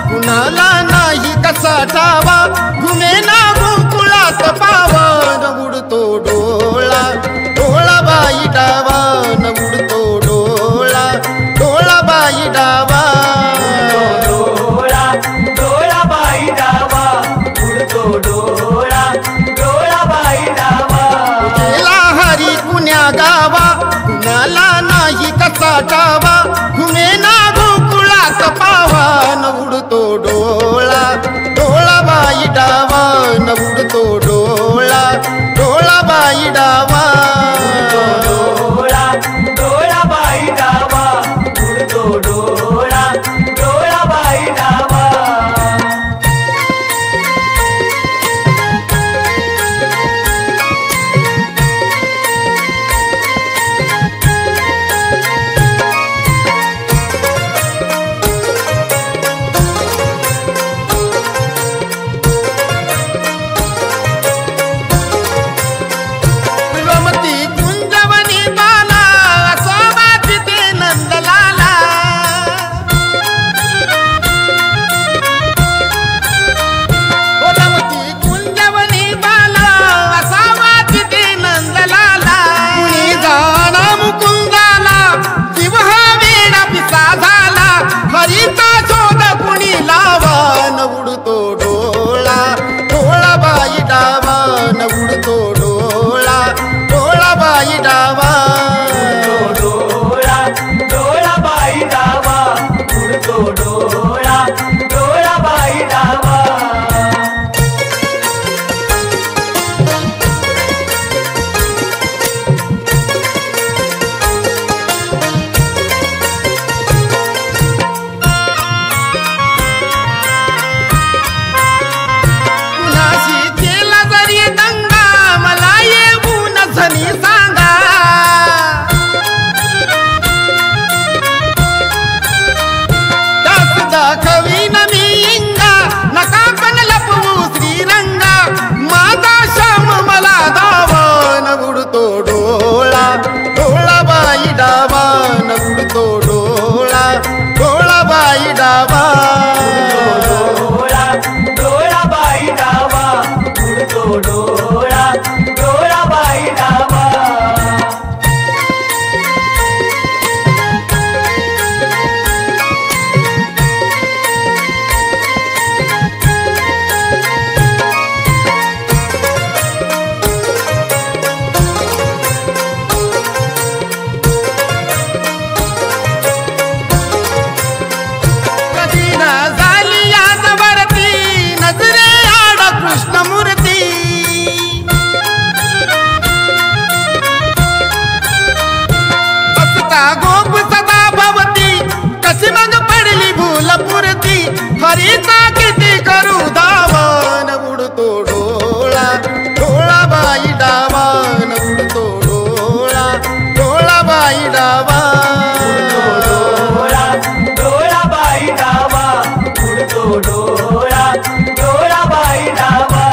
कुणाला नाही कसा ठावा घुमे ना गोकुळात पावन उडतो डोळा डोळा बाई डावा न उडतो डोळा डोळा बाई डावा डोळा डोळा बाई डावा उडतो डोळा डोळा बाई डावा गेला हरी कुण्या गावा कुणाला नाही कसा ठावा घुमे ना गोकुळात पावन उडतो डोळा डोळा बाई डावा न उडतो डोळा डोळा बाई डावा डोळा डोळा बाई डावा उडतो डोळा डोळा बाई डावा हरीचा किती करू धावन उडतो डोळा डोळा बाई डावा न उडतो डोळा डोळा बाई डावा डोळा डोळा बाई डावा उडतो डोळा डोळा बाई डावा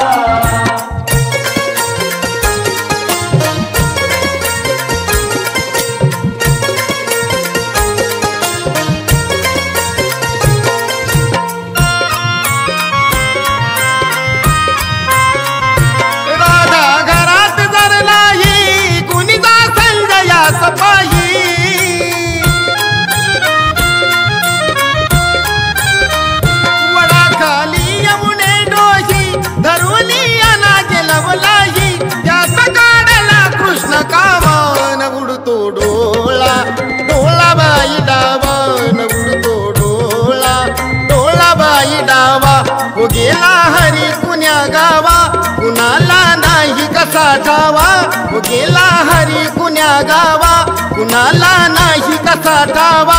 गेला हरी कुण्या गावा कुणाला नाही कसा ठावा गेला हरी कुण्या गावा कुणाला नाही कसा ठावा